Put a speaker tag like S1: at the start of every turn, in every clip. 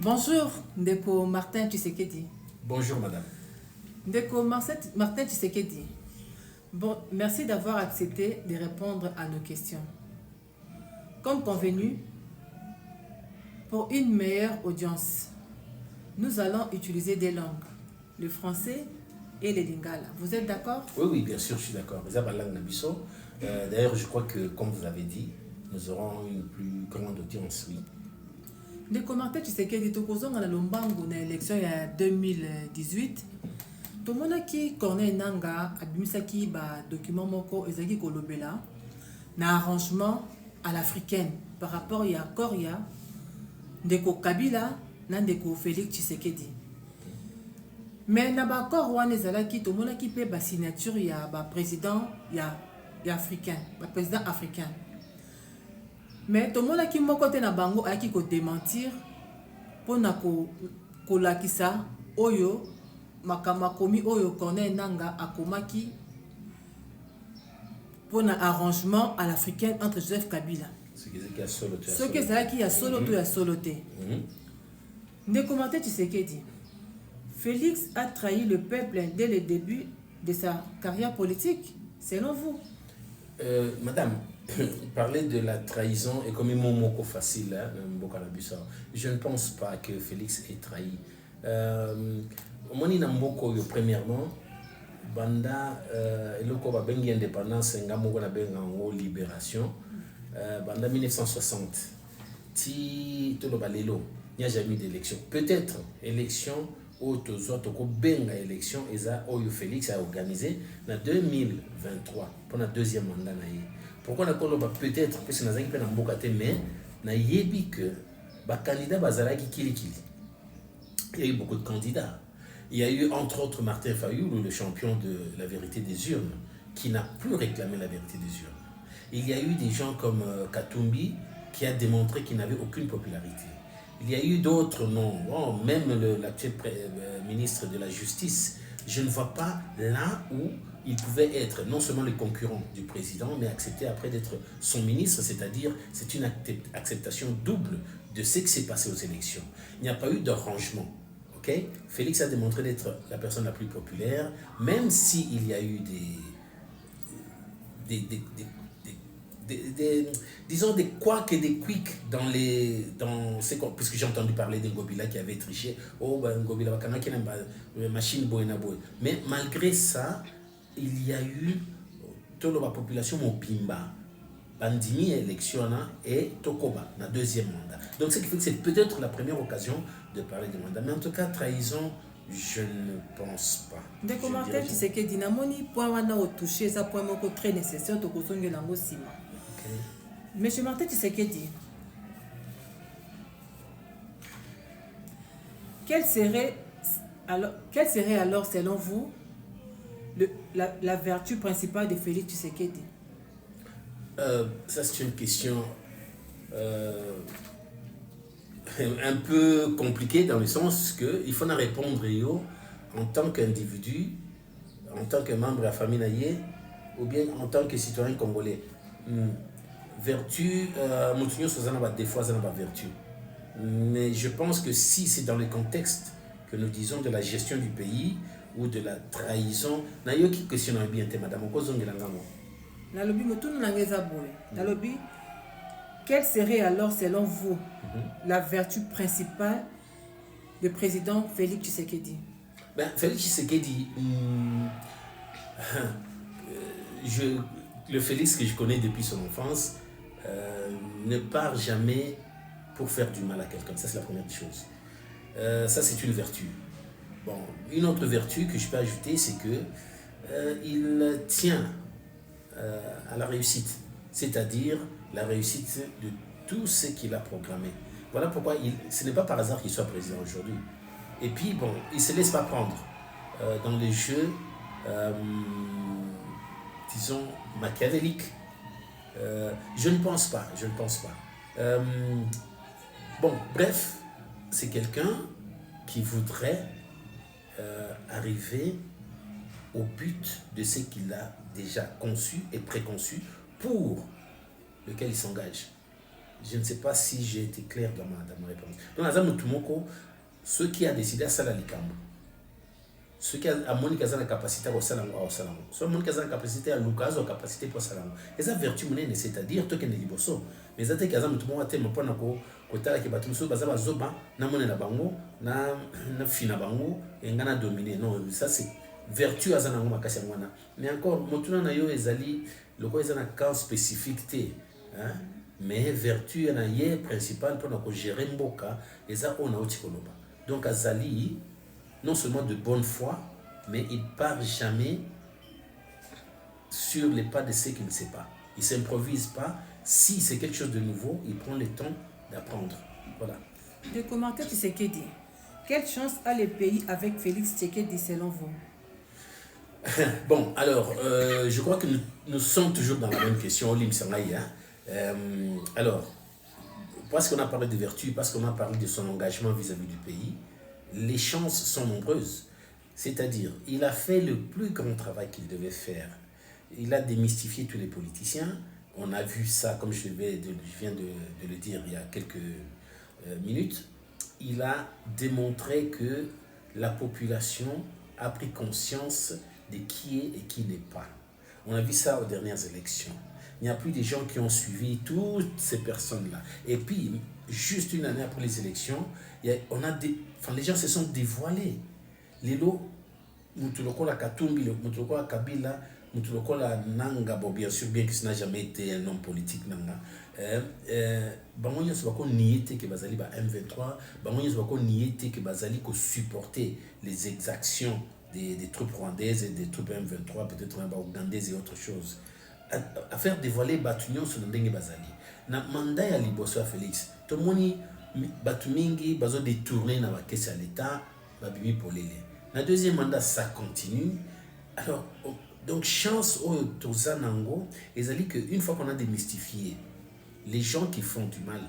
S1: Bonjour, Ndeko Martin Tshisekedi.
S2: Bonjour madame.
S1: Ndeko Martin Tshisekedi. Bon, merci d'avoir accepté de répondre à nos questions. Comme convenu, pour une meilleure audience, nous allons utiliser des langues, le français et le lingala. Vous êtes d'accord?
S2: Oui, bien sûr, je suis d'accord. D'ailleurs, je crois que, comme vous avez dit, nous aurons une plus grande audience, oui.
S1: Ndeko Martin Tshisekedi, tokozonga na lombangu na élection ya 2018. Tomonaki Corneille Nangaa abimisaki ba document moko ezaki kolobela na arrangement à l'africaine par rapport à Korea Ndeko Kabila na Ndeko Félix Tshisekedi. Mais na ba accord wana ezalaki tomonaki pe ba signature ya ba président ya africain, ba président africain. Mais tomonaki moko te na bango ayaki ko démentir pona ko lakisa oyo makama komi oyo Corneille Nangaa akomaki pour un arrangement à l'africaine entre Joseph Kabila.
S2: Ce qui est solo.
S1: Ce qui est à solo to ya soloté. Ndeko Martin Tshisekedi. Félix a trahi le peuple dès le début de sa carrière politique, selon vous?
S2: Madame, parler de la trahison est comme un mot facile, je ne pense pas que Félix ait trahi. Moni Namboko, premièrement, banda eloko ba bengi indépendance ngamoko na benga ngo libération banda 1960 ti tolo balelo il n'y a jamais eu d'élection, peut-être élection au tozo toko benga élection eza oyo Félix a organisé na 2023 pour la deuxième mandat na ye. Pourquoi na koloba peut-être parce que nazangi pe na mboka te, mais na yebi que ba candidat bazalaki kilikili. Il y a eu beaucoup de candidats. Il y a eu entre autres Martin Fayulu, le champion de la vérité des urnes, qui n'a plus réclamé la vérité des urnes. Il y a eu des gens comme Katumbi qui a démontré qu'il n'avait aucune popularité. Il y a eu d'autres noms, même l'actuel ministre de la Justice. Je ne vois pas là où il pouvait être non seulement le concurrent du président, mais accepter après d'être son ministre, c'est-à-dire c'est une acceptation double de ce qui s'est passé aux élections. Il n'y a pas eu d'arrangement. Okay? Félix a démontré d'être la personne la plus populaire, même s'il y a eu disons des couacs et des quicks puisque j'ai entendu parler de Ngobila qui avait triché. Oh, Ngobila qui n'a pas machine boyna boy. Mais malgré ça, il y a eu toute la population Mopimba. Bandimi élection et Tokoba, na deuxième mandat. Donc ce qui fait que c'est peut-être la première occasion de parler de mandat. Mais en tout cas, trahison, je ne pense pas.
S1: Des commentaires qui c'est que Dinamoni, point wana au toucher, ça point moko très nécessaire, to kosonge lango sima. Monsieur Martin Tshisekedi, quelle serait alors selon vous la vertu principale de Félix Tshisekedi?
S2: Ça c'est une question un peu compliquée dans le sens qu'il faut en répondre en tant qu'individu, en tant que membre de la famille naïe, ou bien en tant que citoyen congolais. Vertu, des fois ça n'a pas vertu. Mais je pense que si c'est dans le contexte que nous disons de la gestion du pays ou de la trahison, naïe qui questionne bien, madame,
S1: Nalobi motunu nangeza boy. Nalobi, quelle serait alors selon vous la vertu principale du président Félix Tshisekedi?
S2: Félix Tshisekedi, le Félix que je connais depuis son enfance ne part jamais pour faire du mal à quelqu'un. Ça c'est la première chose. Ça c'est une vertu. Bon, une autre vertu que je peux ajouter, c'est que il tient à la réussite, c'est-à-dire la réussite de tout ce qu'il a programmé. Voilà pourquoi ce n'est pas par hasard qu'il soit président aujourd'hui. Et puis, bon, il ne se laisse pas prendre dans les jeux, disons, machiavéliques. Je ne pense pas. Bon, bref, c'est quelqu'un qui voudrait arriver au but de ce qu'il a déjà conçu et préconçu pour lequel il s'engage. Je ne sais pas si j'ai été clair dans ma réponse. Donc, Azam Tumoko, ce qui a décidé à Salah Likambo, ce qui a Monique a la capacité à Salam, soit Monique a la capacité à Lucas, ou capacité pour Salam. Et ça, vertu, c'est-à-dire, toi qui es liboso. Mais ça, c'est qu'Azam Tumoko a tellement pas kotala ke bato muso baza bazoba na mona na bango na fina bango et ngana dominer. Non, ça c'est vertu azana ngoma makasi ngwana. Mais encore motuna na yo ezali loko ezana cas spécifique té, hein, mais vertu na ye principal pour na ko gérer mboka eza ona otikoloba. Donc azali non seulement de bonne foi, mais il part jamais sur les pas de ceux qui ne sait pas. Il s'improvise pas. Si c'est quelque chose de nouveau, il prend le temps d'apprendre. Voilà.
S1: De commentaire Tshisekedi. Quelle chance a le pays avec Félix Tshisekedi selon vous?
S2: Bon, alors, je crois que nous sommes toujours dans la même question, Olim Sangaï. Alors, parce qu'on a parlé de vertu, parce qu'on a parlé de son engagement vis-à-vis du pays, les chances sont nombreuses. C'est-à-dire, il a fait le plus grand travail qu'il devait faire. Il a démystifié tous les politiciens. On a vu ça, comme je viens de le dire il y a quelques minutes. Il a démontré que la population a pris conscience de qui est et qui n'est pas. On a vu ça aux dernières élections. Il n'y a plus des gens qui ont suivi toutes ces personnes-là. Et puis, juste une année après les élections, les gens se sont dévoilés. Les lots, Moutulokola Katumbi, Moutulokola Kabila, Moutulokola Nanga, bon, bien sûr, bien que ce n'a jamais été un homme politique, Nanga. Bangonya Sobako niété que Bazali ba M23, Bangonya Sobako niété que Bazali ko supporter les exactions des troupes rwandaises et des troupes M23, peut-être ougandaises et autre chose. À faire dévoiler Batunion sur le Ndenge Bazali. Na mandat ya liboso Félix, tout le monde Batumingi, Bazo détourné na la caisse à l'État, Babimi Polele. Na deuxième mandat, ça continue. Alors, donc, chance au Tozanango, ils qu'une fois qu'on a démystifié les gens qui font du mal,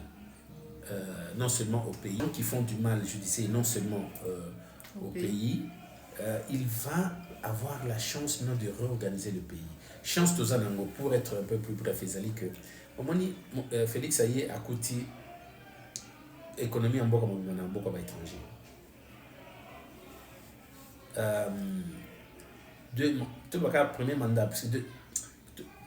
S2: non seulement au pays, qui font du mal, je disais, non seulement au pays, il va avoir la chance maintenant de réorganiser le pays. Chance Tozanango, pour être un peu plus bref, ils que au moment Félix Aye a coûté économie en beaucoup étranger. Tout le premier mandat, parce que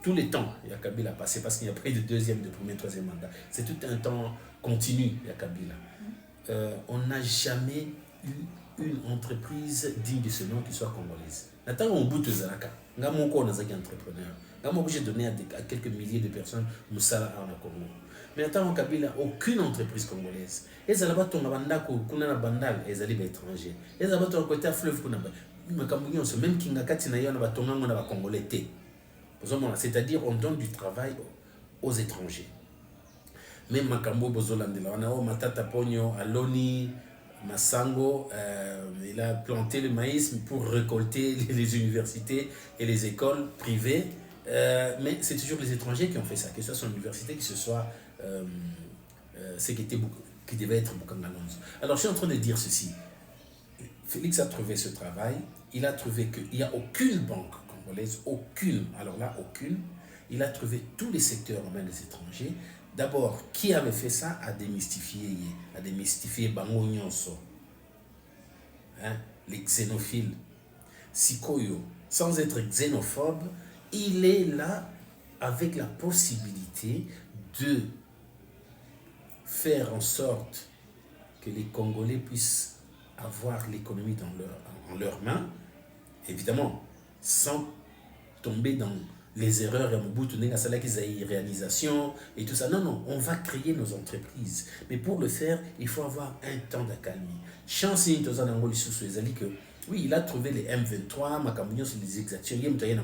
S2: tous les temps, il y a Kabila passé, parce qu'il n'y a pas eu de deuxième, de premier, troisième mandat. C'est tout un temps continu, il y a Kabila. On n'a jamais eu une entreprise digne de ce nom qui soit congolaise. Maintenant, on bout de Zalaka. On a entrepreneur. On a donné à quelques milliers de personnes Moussala en Congo. Mais attends, au Kabila, aucune entreprise congolaise. Et ça là-bas, on a bandal, bandal, et ça étrangers. Et ça là-bas, on a côté à fleuve, même Kingakati na yo na batonga na ba congolais. C'est-à-dire on donne du travail aux étrangers. Même Makambo Bozolandela, on a Matata Pogno, Aloni, Massango, il a planté le maïs pour récolter les universités et les écoles privées. Mais c'est toujours les étrangers qui ont fait ça, que ce soit son université, que ce soit ce qui devait être Bukangalonzo. Alors je suis en train de dire ceci. Félix a trouvé ce travail, il a trouvé qu'il n'y a aucune banque congolaise, aucune, alors là, aucune. Il a trouvé tous les secteurs en main des étrangers. D'abord, qui avait fait ça a démystifié Bango Nyonso, hein, les xénophiles. Sikoyo, sans être xénophobe, il est là avec la possibilité de faire en sorte que les Congolais puissent avoir l'économie en leurs mains, évidemment, sans tomber dans les erreurs, réalisation et tout ça. Non, non, on va créer nos entreprises. Mais pour le faire, il faut avoir un temps d'accalmie. Chance, que oui, il a trouvé les M23, Makambounion sur les exactions, il y a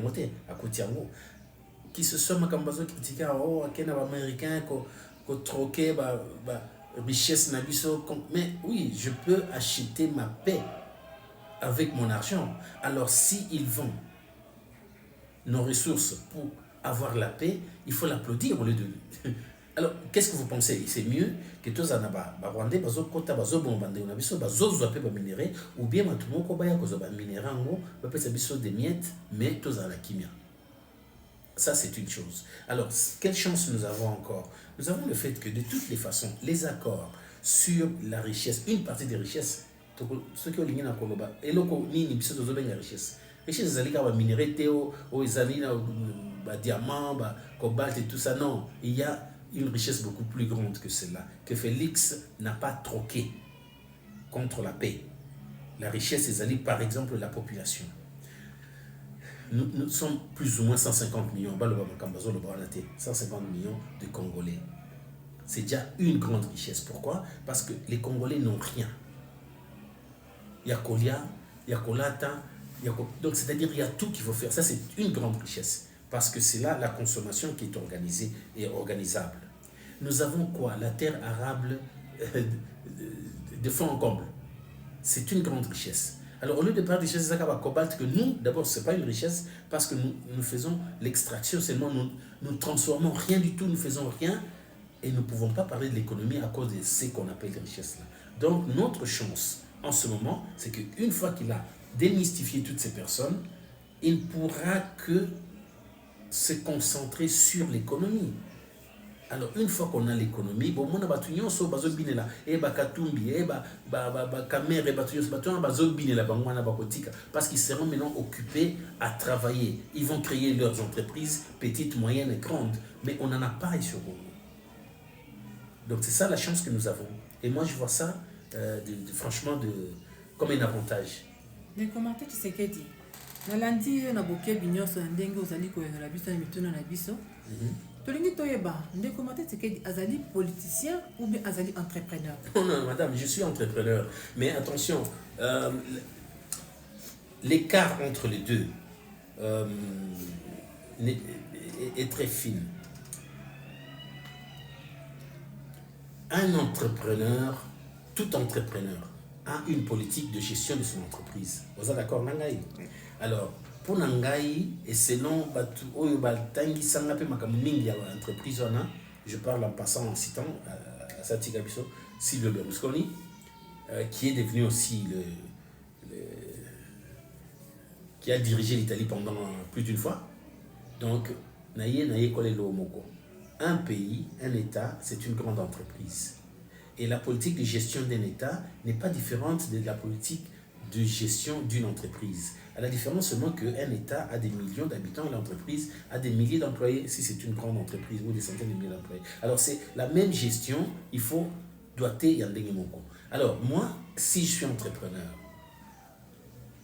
S2: à Koutiango, qui se sont Makambazo critiqués, oh, à quel américain, qu'on troquait, richesse nabiso. Mais oui, je peux acheter ma paix avec mon argent. Alors si ils vendent nos ressources pour avoir la paix, il faut l'applaudir au lieu de... Alors, qu'est-ce que vous pensez? C'est mieux que tous les Rwandais, bazo kota bazo bombandé na biso bazo zoapé ba minerai ou bien matumoko baya kozo ba minerai ngo ba pesa biso des miettes mais tous à la kimia. Ça, c'est une chose. Alors, quelle chance nous avons encore? Nous avons le fait que de toutes les façons, les accords sur la richesse, une partie des richesses, ceux qui ont ligné dans Koloba, et le ni biso de la richesse. Richesse, c'est les minéraux, théo, diamants, cobalt et tout ça. Non, il y a une richesse beaucoup plus grande que celle-là, que Félix n'a pas troqué contre la paix. La richesse, c'est par exemple la population. Nous sommes plus ou moins 150 millions, 150 millions de Congolais. C'est déjà une grande richesse. Pourquoi? Parce que les Congolais n'ont rien. Il y a Kolia, il y a Kolata, donc c'est-à-dire il y a tout qu'il faut faire. Ça, c'est une grande richesse. Parce que c'est là la consommation qui est organisée et organisable. Nous avons quoi? La terre arable de fond en comble. C'est une grande richesse. Alors, au lieu de parler de richesse, c'est cobalt que nous, d'abord, ce n'est pas une richesse parce que nous faisons l'extraction seulement, nous ne transformons rien du tout, nous ne faisons rien et nous ne pouvons pas parler de l'économie à cause de ce qu'on appelle les richesses-là. Donc, notre chance en ce moment, c'est qu'une fois qu'il a démystifié toutes ces personnes, il ne pourra que se concentrer sur l'économie. Alors, une fois qu'on a l'économie, bon, on a battu so bazobine là, et bakatumbi, et kamere battu so bazobine là, parce qu'ils seront maintenant occupés à travailler. Ils vont créer leurs entreprises, petites, moyennes et grandes, mais on n'en a pas sur eux. Donc, c'est ça la chance que nous avons. Et moi, je vois ça, franchement, comme un avantage.
S1: Les commentaires, tu sais qu'est dit. Nalandi, on a beaucoup de bignons sur un dengue aux alliés qu'on a vu, on a vu ça. Tolingi Toyeba, ne commenter c'est qu'il azali politicien ou bien azali entrepreneur?
S2: Non, madame, je suis entrepreneur. Mais attention, l'écart entre les deux est très fine. Un entrepreneur, tout entrepreneur, a une politique de gestion de son entreprise. Vous êtes d'accord, Nangaï? Alors, pour Nangaï, et selon l'entreprise, je parle en passant, en citant Sati Gabiso, Silvio Berlusconi, qui est devenu aussi qui a dirigé l'Italie pendant plus d'une fois. Donc, un pays, un État, c'est une grande entreprise. Et la politique de gestion d'un État n'est pas différente de la politique de gestion d'une entreprise. À la différence seulement qu'un État a des millions d'habitants et l'entreprise a des milliers d'employés, si c'est une grande entreprise, ou des centaines de milliers d'employés. Alors c'est la même gestion, il faut doiter Yandenge Moko. Alors moi, si je suis entrepreneur,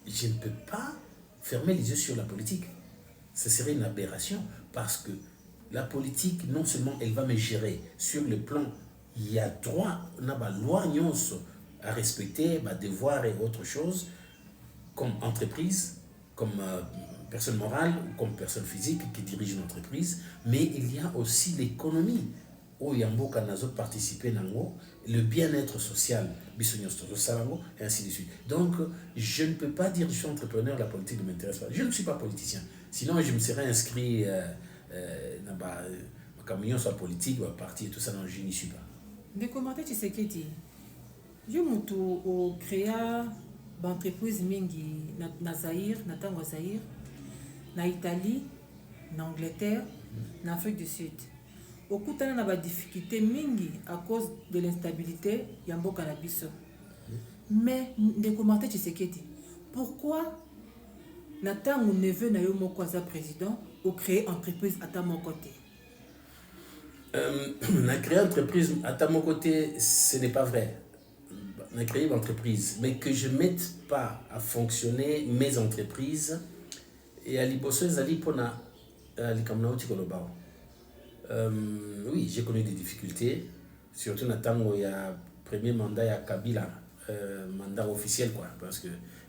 S2: je ne peux pas fermer les yeux sur la politique. Ce serait une aberration parce que la politique, non seulement elle va me gérer sur le plan, il y a droit, on a une loi à respecter, devoir et autre chose, comme entreprise, comme personne morale ou comme personne physique qui dirige une entreprise, mais il y a aussi l'économie. Où Yambo Kanazo participer le bien-être social, et ainsi de suite. Donc, je ne peux pas dire que je suis entrepreneur, la politique ne m'intéresse pas. Je ne suis pas politicien. Sinon, je me serais inscrit dans ma camion soit politique, ou parti et tout ça. Non, je n'y suis pas.
S1: Des commentaires, tu sais que tu je m'ai créé une entreprise na Zaïre, na Tango Zaïre, na Italie, na Angleterre, na Afrique du Sud. Au coup de na difficulté mingi à cause de l'instabilité yambo cannabis. Mais des commentaires, tu sais que tu pourquoi na tango neveu na yo moko za président ou créer entreprise à mon côté?
S2: Na créé entreprise à mon côté, ce n'est pas vrai. On a créé une entreprise, mais que je ne mette pas à fonctionner mes entreprises et à l'Ibosso, oui, j'ai connu des difficultés, surtout dans il y a premier mandat, il y a Kabila, mandat officiel, quoi, parce que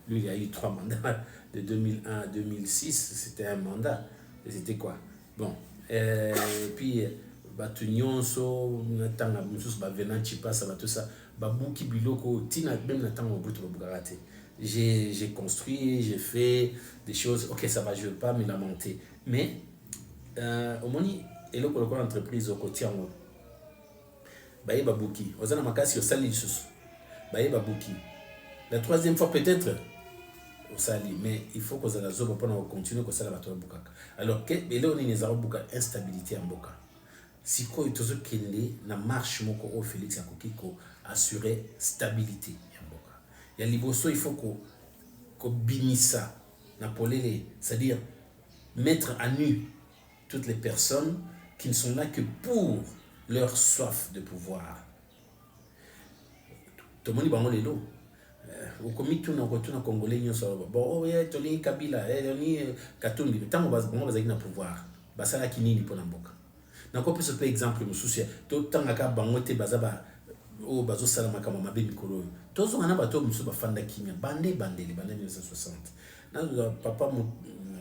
S2: lui, il y a eu 3 mandats, de 2001 à 2006, c'était un mandat, et c'était quoi? Bon, et puis, Batunion, tout ça. J'ai construit, j'ai fait des choses, ok, ça va, je ne veux pas me lamenter. Mais, au moins, et là, pour l'entreprise au quotidien, Babuki, la troisième fois peut-être, mais il faut que ça soit continuer que ça va bukaka. Alors que et là on est dans buka instabilité en boka. Si quoi tozo kende na marche moko au Félix akoki ko assurer stabilité en boka. Ya liboso il faut ko binisa na polele, c'est-à-dire mettre à nu toutes les personnes qui ne sont là que pour leur soif de pouvoir. Tout le monde bango lelo. Okomi tuna congolais nyoso bon oh yeah toli Kabila toli Katumbi tango bango bazaki na pouvoir basala kinini pona mboka. Na ko peut se exemple mususu to tanga ka bango te bazaba o bazo sala makama mabe mikolo. Tozo ngana bato mususu bafanda kimia bande les bande 1960. Na papa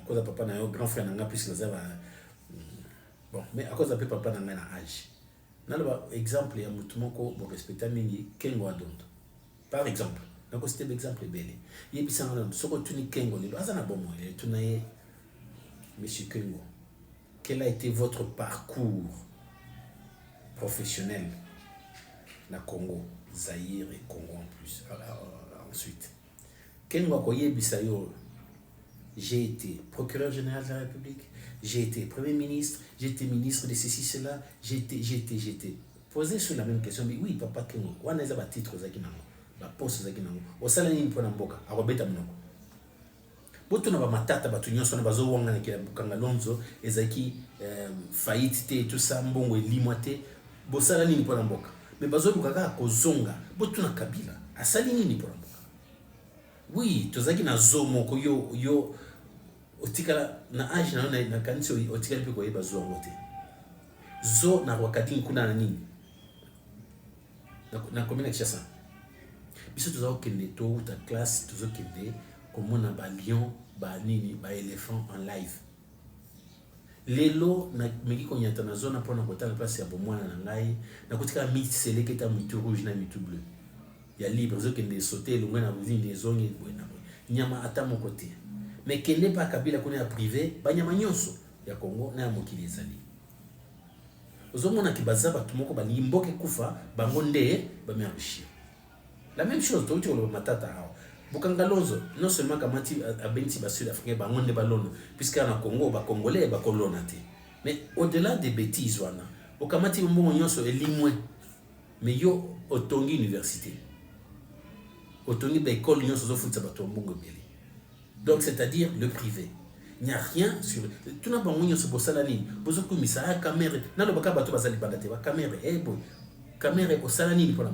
S2: cause papa na yo grand frère nanga puisque bazaba bon mais à cause de papa nanga na âge. Na le exemple ya mutu moko bo respecta mingi Kengo Adondo. Par exemple, donc c'était l'exemple belé. Il y a ce que tu n'es Kengo, tu n'as Monsieur Kengo. Quel a été votre parcours professionnel na Congo, Zaïre et Congo en plus. Ensuite, Kengo Akoye Bisayo, j'ai été procureur général de la République, j'ai été Premier ministre, j'ai été ministre de ceci, cela, j'ai été. Posez sur la même question, mais oui, papa Kengo, on a des titres la poste zaki nango osala nini mpona mboka akobeta mnoko boto na ba matata batu nyonso na bazo wanga na kila bukanga lonzo ezaki faillite te tout ça mbongo elimwa te bosala nini mpona mboka mais bazo bukaka kozonga boto na Kabila asali nini mpona mboka oui tozaki na zomo ko yo otikala na age na kanisi otikala pe ko yeba zo ngote zo na wakati kuna na nini na commune Kinshasa biso tozo kende to ta classe tozo kende comme on a ba lion ba nini ba éléphant en live lelo na meki ko nyata na zone pona kotala place ya bomwana na ngai na kotika mi seleke ta mitu rouge na mitu bleu ya libre zo kende sauter longa na vini des zones buena nyama ata mon côté mais kende pa Kabila kone ya privé ba nyama nyonso ya Congo na ya mokili ezali ozomona kibaza batu moko ba limboke kufa bango nde ba merchir. La même chose, tu vois, matata. Bukangalonzo, non seulement Kamati a benti bas sud-africain, bah on est ballon, puisqu'à na Congo, bah congolais, bah colonate. Mais au-delà des bêtises, wana, au Kamati mbongo nyonso elimwe, mais yo otongi université, otongi ba école nyonso zo futa bato mbongo belé. Donc c'est-à-dire le privé. Il n'y a rien sur tout na bango nyonso bosala nini, bozo komisa a caméra, na lo baka bato bazali bandate, ba caméra, boy, caméra osala nini pour la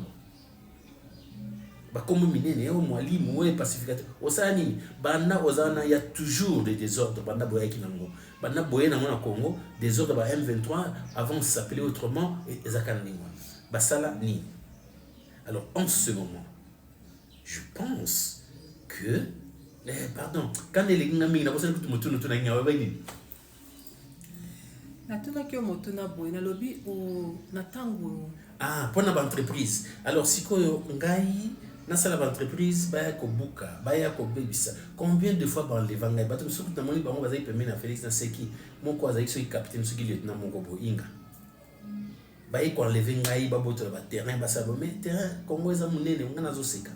S2: comme minene au mwalimu ou pacificateur osala nini banda ozana il y a toujours des désordres banda boya kinango banda boya na Congo désordres ba M23 avant s'appeler autrement et zakaningwa basala ni. Alors en ce moment je pense que pardon quand les ngami na bosa kutu mutu na nyawa ba nini
S1: na tuna kyo moto na boya na lobi o na tango
S2: pour na entreprise. Alors si ko ngai na sala entreprise baya ko buka baya ko bebisa combien de fois dans les vangai bato surtout na moni bango bazai permis na Félix na seki moko azai so capitaine so lieutenant moko bo inga baya ko enlever ngai ba boto ba terrain ba sabo mais terrain Congo eza munene ngana zo seka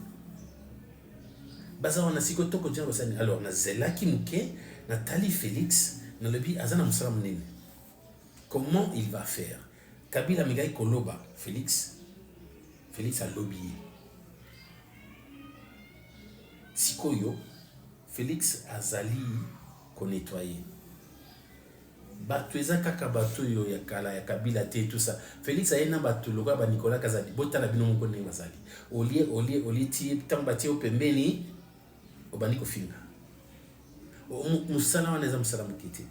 S2: baza wana siko toko jana basani. Alors na zelaki muke na tali Félix na lebi azana musala munene comment il va faire Kabila migai koloba Félix a lobbyé. Sikoyo, Félix azali ko nettoyer. Batu eza kaka batu yo ya kala ya Kabila te tout ça. Félix ayena batu loka ba Nicolas Kazadi botala bino moko ne bazali. Olie ti tamba ti opembeni obani ko finga. Musala wana eza musala mokiti.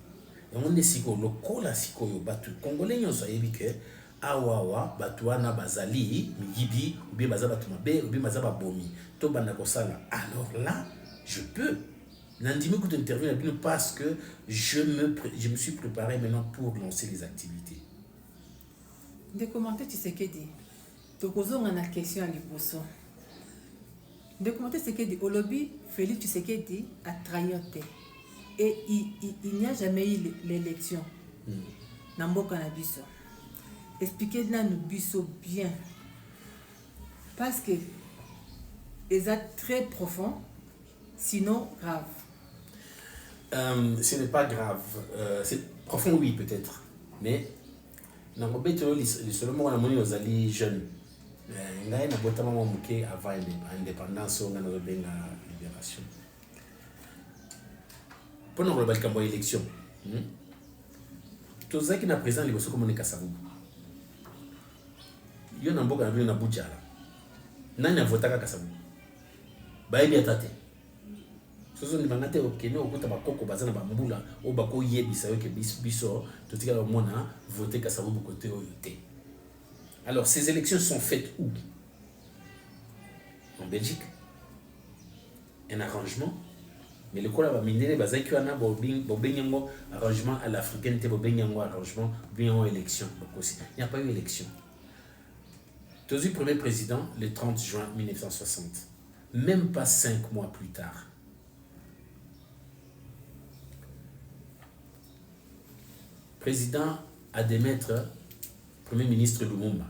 S2: Yango siko lokola sikoyo batu congolais nyonso ayebi ke awawa batu wana bazali miyibi ou bien baza batu mabe ou bien baza babomi to banda kosala. Alors là je peux n'andimi que d'intervenir parce que je me suis préparé maintenant pour lancer les activités.
S1: De commenter Tshisekedi tokozonga na question à liboso de commenter Tshisekedi olobi Félix Tshisekedi a trahi et il n'y a jamais eu l'élection na mboka na biso. Expliquez-nous biso bien parce que c'est très profond sinon grave.
S2: Ce n'est pas grave. C'est profond, oui, peut-être. Mais, dans le but, seulement on a monnaie aux alliés jeunes. Il y a un moment avant l'indépendance, on a une libération. Pour nous, on a une élection. Tous ceux qui sont présents, ils sont comme les Kassavoubou. Il y a un peu de Abuja. Nani a voté à Kassavoubou. Bah, il y a tate. Ce sont des gens qui ont été au bazana bambula au bako yebisa que biso tout ce au monde voté Kassavoubou côté OUT. Alors ces élections sont faites où? En Belgique. Un arrangement. Mais le coup là va miner bazai qui ana bobenyango arrangement à l'africaine te bobenyango arrangement bien élection. Il n'y a pas eu élection. Tozu premier président le 30 juin 1960. Même pas 5 mois plus tard. Président à démettre Premier ministre Lumumba.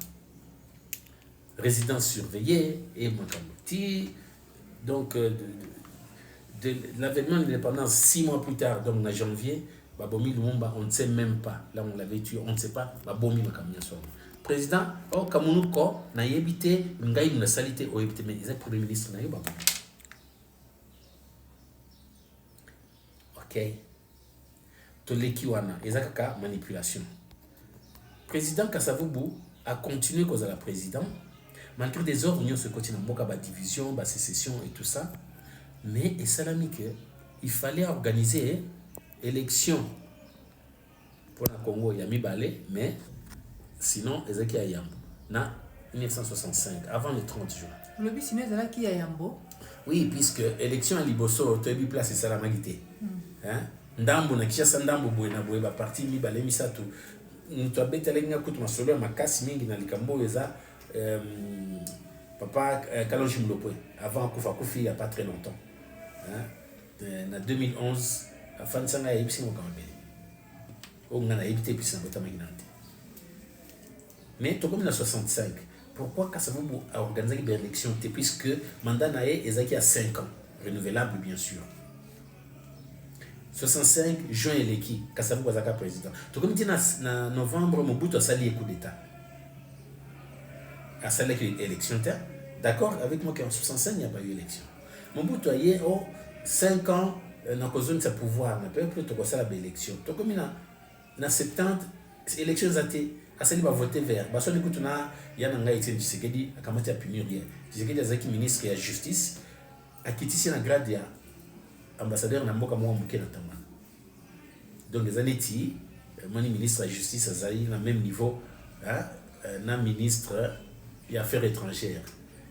S2: Résidence surveillée et Makamoti. Donc, de l'avènement de l'indépendance 6 mois plus tard, donc en janvier, Babomi Lumumba, on ne sait même pas. Là, on l'avait tué, on ne sait pas. Babomi Makamia Sono. Président, oh, Kamunuko, n'a yébité, n'gaï n'a salité, oh, yébité, mais il est Premier ministre, n'a yébité. Ok. Tolekiwana, ezakaka manipulation. Président Kassavoubou a continué cause à la présidente, malgré des ordres, il y a ce côté de division, de sécession et tout ça. Mais il fallait organiser élection pour le Congo, il y a mis balai, mais sinon, Ezaki Ayambo, en 1965, avant le 30 juin.
S1: Le but, sinon, Ezaki Ayambo.
S2: Oui, puisque l'élection à Liboso, tu as eu place et Salamagité. Ndambo na kisha ndambo boye na boye ba parti mi balé misatu mutu abetele nga kutu masolo ya makasi mingi na likambo eza papa Kalonji Mlopwe avant kufa kufi il y a pas très longtemps en 2011 afin sanga yipsi mo kamabele o ngana yipite pisa bota maginante mais to comme en 65 pourquoi Kassavoubou a organisé une élection puisque mandat nae ezaki à 5 ans renouvelable bien sûr. 65 juin eleki Kassavoubou azaka président. To comme dit na novembre Mobutu a sali coup d'état. A sali élection d'accord avec moi qu'en 65 il n'y a pas eu élection. Mobutu a eu 5 ans na cause de sa pouvoir na peuple to ça la élection. To comme na 70 élections zate a sali va voter vert. Ba so écoute na ya na ngai Etienne Tshisekedi akamati a punir rien. Tshisekedi azaki ministre ya justice a kitisi na grade ya ambassadeur na mboka mwa muke na tamba. Donc les années mani ministre de la justice azali na même niveau na ministre des affaires étrangères.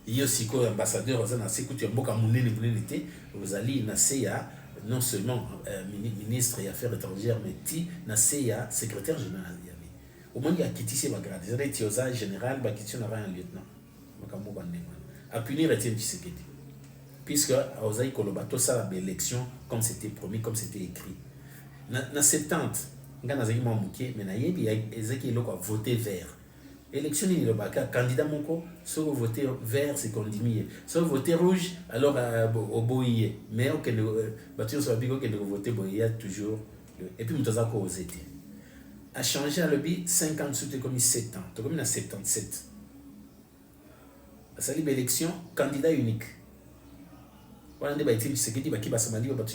S2: Il y a aussi quoi ambassadeur azana sekuti mboka munene te ozali na CA non seulement ministre des affaires étrangères mais na CA secrétaire général yami. Au moins il y a kitisi ba grade. Les années oza général ba kitisi na un lieutenant. Makambo ba ndema. A punir Etienne Tshisekedi. Puisque Ozaï Kolobato ça l'élection comme c'était promis, comme c'était écrit. Dans 70, Ngana Zaki Mamouké, mais Nayebi, Ezeki Loko a voté vert. Élection, il y a candidat Moko, soit voté vert, c'est qu'on dit, soit voté rouge, alors au Boye. Mais au Bâtiment sur la Bigo, qu'il a voté Boye toujours. Et puis, Moutazako aux étés. A changé à l'objet 50 sous comme 7 ans. Donc, comme il a 77. À sa libre élection, candidat unique. Voilà des bâtiments qui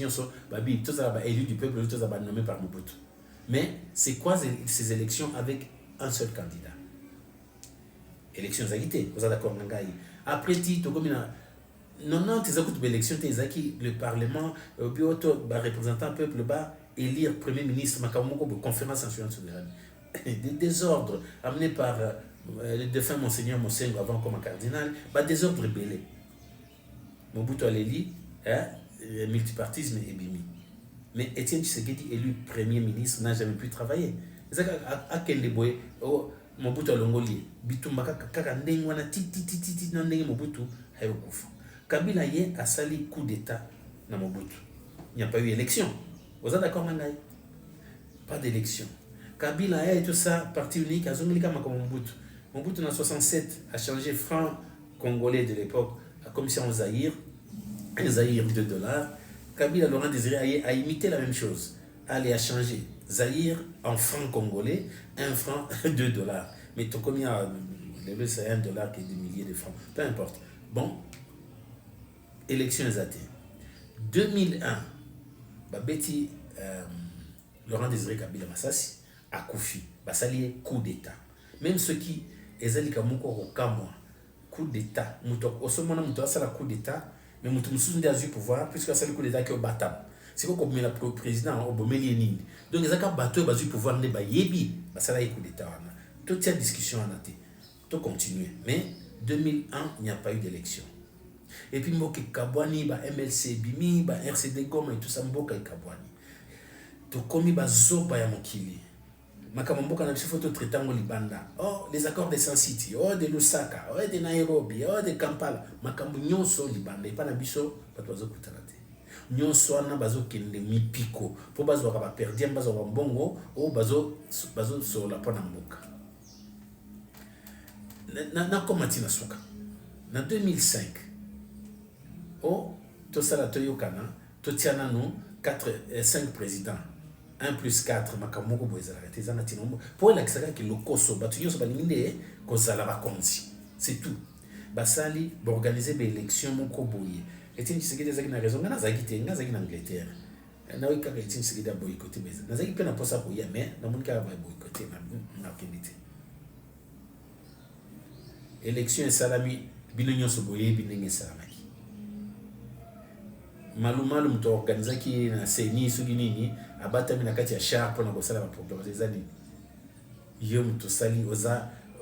S2: sont élus du peuple, tous nommés par Mobutu. Mais c'est quoi ces élections avec un seul candidat? Élections agitées, vous êtes d'accord? Après, comme il y a 90 élections, le Parlement, le représentant du peuple, élire Premier ministre, conférence nationale souveraine. Des désordres amenés par le défunt Monseigneur Mosengo avant comme cardinal, désordre belé. Mobutu Aleli, multipartisme et bimi. Mais Etienne Tshisekedi, élu Premier ministre, n'a jamais pu travailler. À quel boy, Mobutu Alongoli, Bitumba kaka ndenge wana titi na ndenge Mobutu hayo kufa. Kabila ye a sali coup d'état na Mobutu. Il n'y a pas eu élection. Vous êtes d'accord nangai? Pas d'élection. Kabila et tout ça, parti unique, a zongeli kama comme Mobutu. Mobutu en 67 a changé franc congolais de l'époque. Comme si on Zaïre, un Zaïre de $. Kabila Laurent Désiré a imité la même chose. Allez, a changé. Zaïre en francs congolais, 1 franc, $2. Mais tout comme il y a c'est $1 qui est des milliers de francs. Peu importe. Bon, élection exatée. 2001, Betty Laurent Désiré Kabila Massassi a Koufi. Basali coup d'état. Même ceux qui ezali kamoko okamwa coup d'état. Muto osomona muto asala coup d'état, mais muto mususu ndi azu pouvoir puisque asali coup d'état qui au batam. C'est quoi comme le président obomeli nini. Donc ezaka bato bazu pouvoir ne ba yebi basala coup d'état wana. Toute cette discussion en a été. Tout continuer. Mais 2001, il n'y a pas eu d'élection. Et puis Mboke Kabwani, MLC Bimi, RCD Goma et tout ça, Mboka Kabwani. To komi zoba ya mokili. Makamamboka na biso photo traitant libanda. Oh, les accords de Sun City, oh de Lusaka, oh de Nairobi, oh de Kampala. Makambo nyonso libanda epa na biso bato bazokutana te. Nyonso wana bazokende mipiko po bazwaka ba perdiam bazwa mbongo o bazo sur la pona mboka. Na komatina suka. Na 2005. Oh, to sala to yokana, to tiana no 5 présidents. 1 plus 4, makamoko boezala tezana tinombo. Pour l'exaga ki lokoso, batunyo so balinginde kozala bakonzi. C'est tout. Basali organiser des élections moko boye. Etienne Tshisekedi ezaki na raison ngana zaki te, ngana zaki na Angleterre. Na wika ka Etienne Tshisekedi a boycotté beza. Na zaki pe na posa boye mais na monika ba boycotté na kendite. Élection salami binonyo so boye binenge salamaki. Malumalu mto organiza ki na seni sugi nini abata mina kati ya char pona kosala ba programme ezali yo mto sali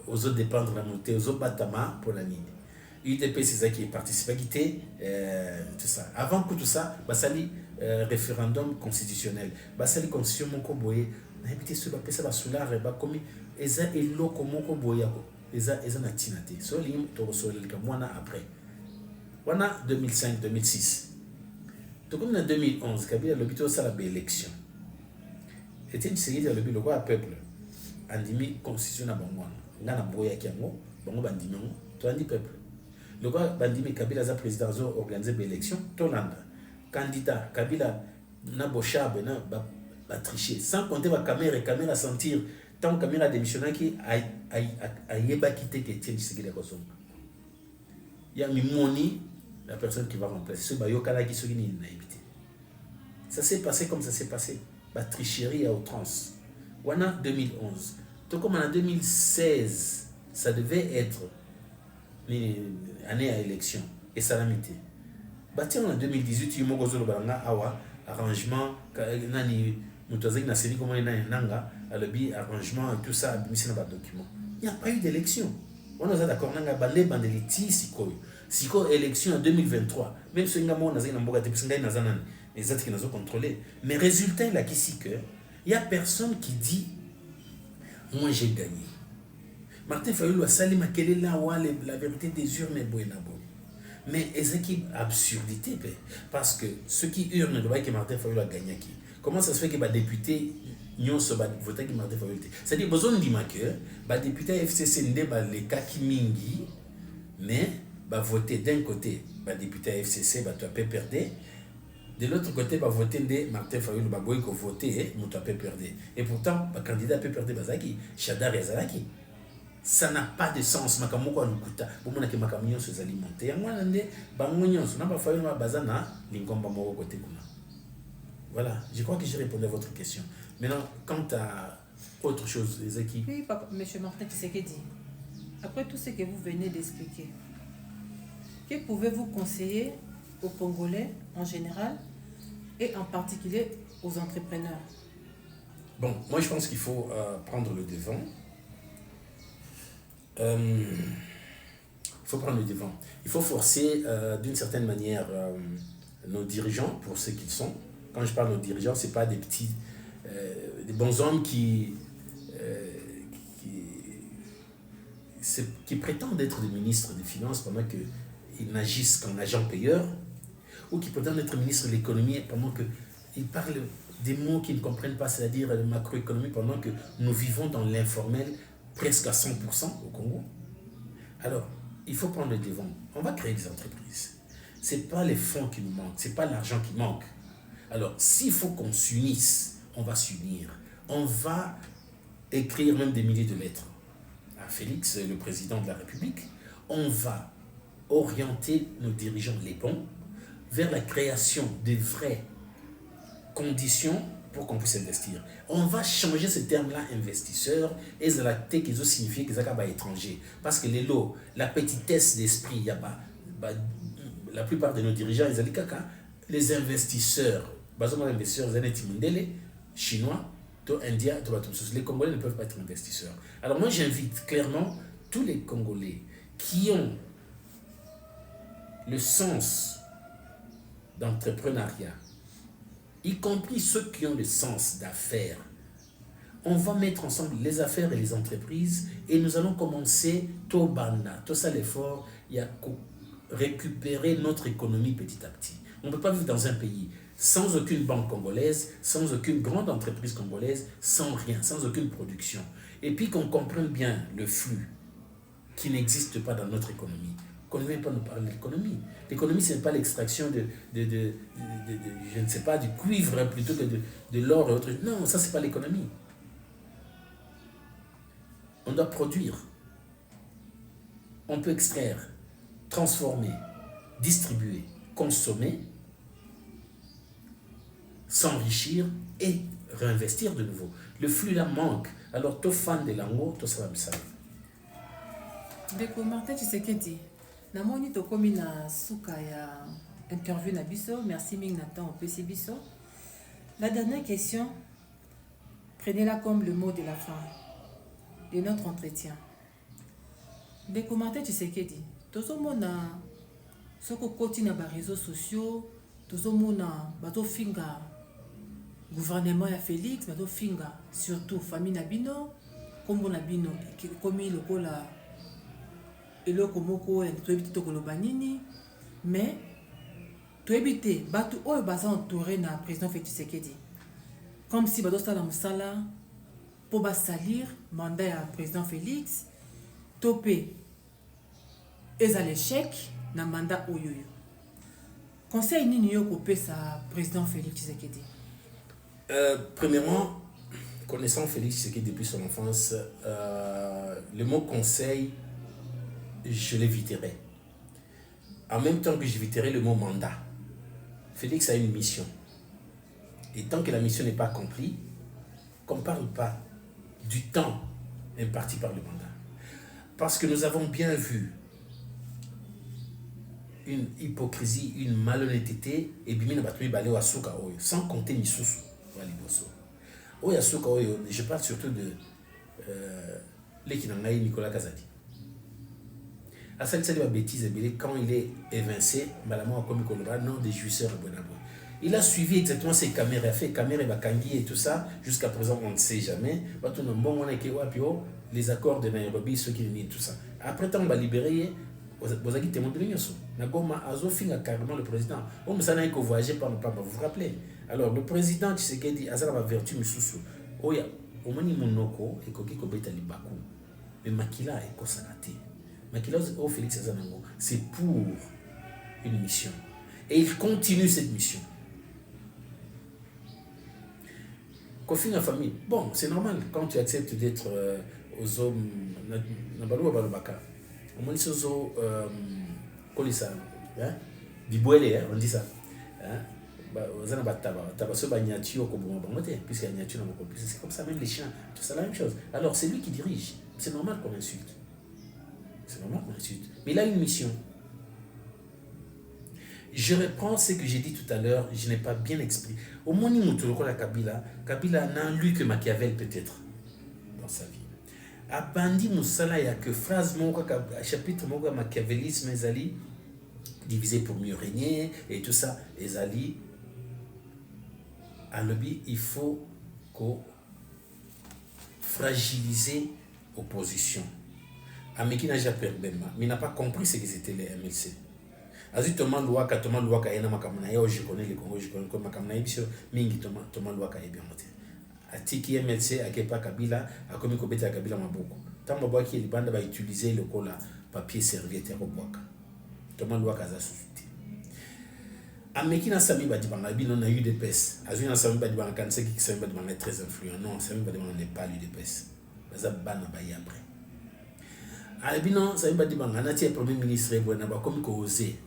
S2: ozo dépendre la montée ozo batama pour la nini UDP c'est ça qui participe qui tout ça avant que tout ça basali référendum constitutionnel basali constitution moko boye na habité sur ba pesa ba soulare ba komi eza eloko moko boya ko eza na tinate so lim to resolel ka mwana après wana 2005 2006 tout comme en 2011 Kabila l'hôpital ça la élection était une série de le roi peuple andimi constitution na bango ngana boya kiango bango bandimi to andi peuple le roi bandimi Kabila za président zo organiser élection to landa candidat Kabila na bochabe na ba tricher sans compter ba caméra sentir tant caméra démissionnaire qui a yeba quitter que Etienne Tshisekedi ko son ya mimoni la personne qui va remplacer ce bayokala qui sogini na éviter. Ça s'est passé comme ça s'est passé. La tricherie à outrance. Wana 2011. Tout comme en 2016, ça devait être une année à élection et ça l'a mis. Bâti en 2018, il y a eu un arrangement nani mutazaki na série comment nanga alobi arrangement et tout ça mis dans document. Il n'y a pas eu d'élection. On est d'accord nanga bande bandeliti sikoyo. Siko élection en 2023, même si on a un mboga les autres qui nous ont contrôlé. Mais résultat, il n'y a personne qui dit moi j'ai gagné. Martin Fayulu a sali makele là la vérité des urnes est bonne. Mais c'est qui absurdité parce que ceux qui hurlent ne doivent pas que Martin Fayulu a gagné qui. Comment ça se fait que les députés n'ont pas voté que Martin Fayulu? C'est-à-dire besoin de dire que les députés FCC n'ont les cas qui mingi mais va voter d'un côté le député FCC va peu perdre de l'autre côté va voter de Martin Fayulu va voter muto peu perdre et pourtant le candidat peut perdre bazaki Chadar Yazalaki ça n'a pas de sens makamoko anukuta bomona ke makamyo so alimenté ya mwana nde bango nyonso na ba Fayulu ba bazana lingomba moko côté kuna. Voilà, je crois que j'ai répondu à votre question. Maintenant quant à autre chose les équipes.
S1: Oui, monsieur Martin Tshisekedi. Après tout ce que vous venez d'expliquer, que pouvez-vous conseiller aux Congolais en général et en particulier aux entrepreneurs?
S2: Bon, moi je pense qu'il faut prendre le devant. Il faut prendre le devant. Il faut forcer d'une certaine manière nos dirigeants pour ce qu'ils sont. Quand je parle de nos dirigeants, ce n'est pas des petits, des bons hommes qui prétendent être des ministres des Finances pendant qu'ils n'agissent qu'en agent payeur, ou qui prétendent être ministres de l'économie pendant qu'ils parlent des mots qu'ils ne comprennent pas, c'est-à-dire la macroéconomie, pendant que nous vivons dans l'informel presque à 100% au Congo. Alors, il faut prendre le devant. On va créer des entreprises. c'est pas les fonds qui nous manquent, c'est pas l'argent qui manque. Alors, s'il faut qu'on s'unisse, on va s'unir. On va écrire même des milliers de lettres à Félix, le président de la République. On va orienter nos dirigeants, les bons, vers la création de vraies conditions pour qu'on puisse investir. On va changer ce terme-là, investisseur, et ça va signifier que ça va être étranger. Parce que les lots, la petitesse d'esprit, il y a la plupart de nos dirigeants, ils ont les investisseurs, les investisseurs, les chinois, indiens, les Congolais ne peuvent pas être investisseurs. Alors moi, j'invite clairement tous les Congolais qui ont le sens d'entrepreneuriat, y compris ceux qui ont le sens d'affaires. On va mettre ensemble les affaires et les entreprises et nous allons commencer tout ça l'effort, il y a récupérer notre économie petit à petit. On ne peut pas vivre dans un pays sans aucune banque congolaise, sans aucune grande entreprise congolaise, sans rien, sans aucune production. Et puis qu'on comprenne bien le flux qui n'existe pas dans notre économie. Qu'on ne vienne pas nous parler de l'économie. L'économie, ce n'est pas l'extraction je ne sais pas, du cuivre plutôt que de l'or et autres. Non, ça, ce n'est pas l'économie. On doit produire. On peut extraire, transformer, distribuer, consommer, s'enrichir et réinvestir de nouveau. Le flux là manque. Alors, tout fan de l'ango, tout ça va me servir.
S1: Ndeko Martin Tshisekedi, namoni tokomi na suka ya interview na biso. Merci mingi na temps opesi biso. La dernière question, prenez-la comme le mot de la fin de notre entretien. Ndeko Martin Tshisekedi, tozomona soko koti na ba réseaux sociaux, tozomona bazofinga gouvernement ya Félix, bazofinga surtout famille na bino, kombo na bino komi lokola eloko moko toyebi te tokoloba nini, mais toyebi te bato oyo baza entouré na président Félix Tshisekedi comme si bazosala mosala mpo basalir mandat ya président Félix to mpe eza l'échec na mandat oyo. Conseil nini yo kopesa président Félix Tshisekedi?
S2: Premièrement, connaissant Félix Tshisekedi depuis son enfance, le mot conseil, je l'éviterai. En même temps que j'éviterai le mot mandat. Félix a une mission. Et tant que la mission n'est pas accomplie, qu'on ne parle pas du temps imparti par le mandat. Parce que nous avons bien vu une hypocrisie, une malhonnêteté, et sans compter Misusu. Je parle surtout de l'équinangaï Nicolas Kazadi. Asali bêtise quand il est évincé, non des jouisseurs. Il a suivi exactement ses caméras, fait caméra Bakangi et tout ça. Jusqu'à présent, on ne sait jamais. Les accords de Nairobi, ceux qui nient tout ça. Après, on va libérer. Vous avez témoin de l'Union. Nagoma Azofing a carrément le président. On ne sait pas voyager par le papa, vous vous rappelez. Alors, le président Tshisekedi a sa vertu Misusu. Oya, Omani Monoko et Kokiko Betali Bakou. Mais Makila est Kosanate. Makila au Félix Azanango, c'est pour une mission. Et il continue cette mission. Kofi la famille. Bon, c'est normal quand tu acceptes d'être aux hommes. Nabalou Balobaka. On dit ça aux Kolisa. Dibouele, on dit ça. C'est comme ça, même les chiens, c'est la même chose. Alors, c'est lui qui dirige. C'est normal qu'on insulte. C'est normal qu'on insulte. Mais il a une mission. Je reprends ce que j'ai dit tout à l'heure, je n'ai pas bien exprimé. Au moins, Kabila n'a lu que Machiavel peut-être dans sa vie. A Bandi Moussala, il n'y a que phrase, chapitre machiavélisme, Ezali, divisé pour mieux régner, et tout ça, Ezali, à l'objet, il faut fragiliser l'opposition. Ameki n'a jamais perdu, mais il n'a pas compris ce que c'était les MLC. Azu Thomas Louaka ena makamuna yo je connais le Congo, je connais comme makamuna ibisho mingi Thomas Louaka e bien moté. Atiki MLC akepa Kabila akomi ko beta Kabila maboko. Tamba bwaki libanda ba utiliser le cola papier serviette ya kobwaka. Thomas Louaka za susute. Amekina Sami Badibanga, Bino na UDPS. Azuna Sami Badibanga, quand c'est qui Sami Badibanga est très influent. Non, Sami Badibanga n'est pas l'UDPS. Bazabana Bayi après. Abina Sami Badibanga, Nati est premier ministre, comme il osé,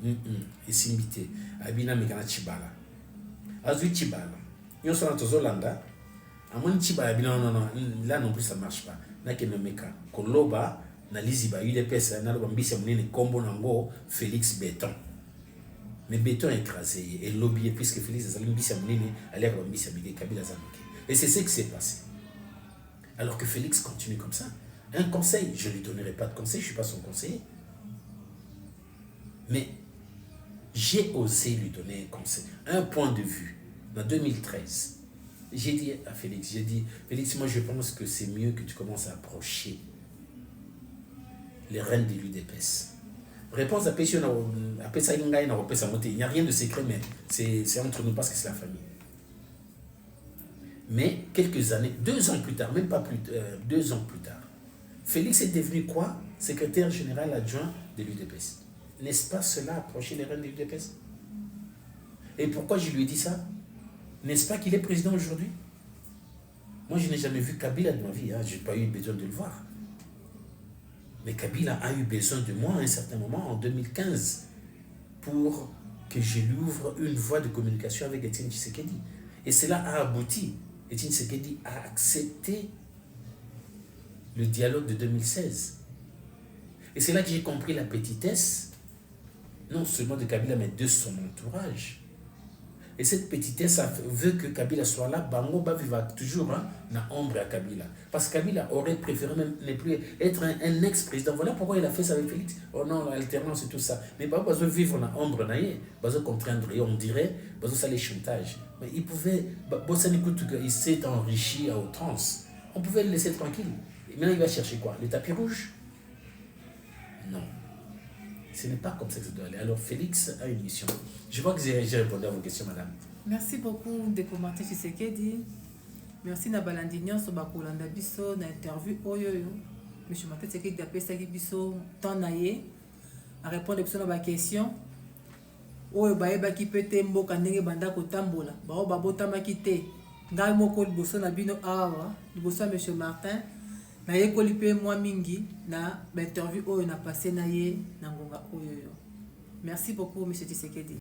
S2: et s'imiter. Abina Mekana Chibala. Azui Chibala. Yon sont en Tozolanda. Amon Chibala, Abina, non, là non plus ça marche pas. Nake Nomeka. Koloba, na Liziba, UDPS, na Lobambisi, Mounine, Kombo Nango, Félix Béton. Mais Béton est écrasé et lobbyé puisque Félix Zalimbisi Mounine allait à Lobambisi Kabila Zamoké. Et c'est ce qui s'est passé. Alors que Félix continue comme ça. Un conseil, je ne lui donnerai pas de conseil, je ne suis pas son conseiller. Mais j'ai osé lui donner un conseil, un point de vue. En 2013, j'ai dit à Félix, Félix, moi je pense que c'est mieux que tu commences à approcher les reines de l'UDPS. Réponse à Pession, il n'y a rien de secret, mais c'est entre nous parce que c'est la famille. Mais quelques années, 2 ans plus tard, même pas plus, 2 ans plus tard, Félix est devenu quoi? Secrétaire général adjoint de l'UDPS. N'est-ce pas cela approcher les reines de l'UDPS? Et pourquoi je lui ai dit ça? N'est-ce pas qu'il est président aujourd'hui? Moi, je n'ai jamais vu Kabila de ma vie, hein. Je n'ai pas eu besoin de le voir. Mais Kabila a eu besoin de moi à un certain moment, en 2015, pour que je lui ouvre une voie de communication avec Etienne Tshisekedi. Et cela a abouti. Etienne Tshisekedi a accepté le dialogue de 2016. Et c'est là que j'ai compris la petitesse, non seulement de Kabila, mais de son entourage. Et cette petitesse veut que Kabila soit là, Bango va toujours dans ombre à Kabila. Parce que Kabila aurait préféré même ne plus être un ex-président. Voilà pourquoi il a fait ça avec Félix. Oh non, l'alternance et tout ça. Mais pas besoin de vivre dans ombre, pas besoin de contraindre. Et on dirait, pas besoin de les chantage. Mais il pouvait, il s'est enrichi à outrance. On pouvait le laisser tranquille. Et maintenant, il va chercher quoi? Le tapis rouge? Non. Ce n'est pas comme ça que ça doit aller. Alors, Félix a une mission. Je crois que j'ai répondu à vos questions, madame.
S1: Merci beaucoup de commenter Tshisekedi. Merci na balandinyo so bakolanda biso na interview oyoyo. Monsieur Martin Tshisekedi a pesaki biso temps na ye a répondre biso na ba question. Oyo bayebaki pe te mboka ndenge banda kotambola. Bao babotamaki te. Ngai moko liboso na bino awa, liboso ya Monsieur Martin. Na ye kolipe mwa mingi na interview oyo na passé na ye na ngonga oyo. Merci beaucoup Monsieur Tshisekedi.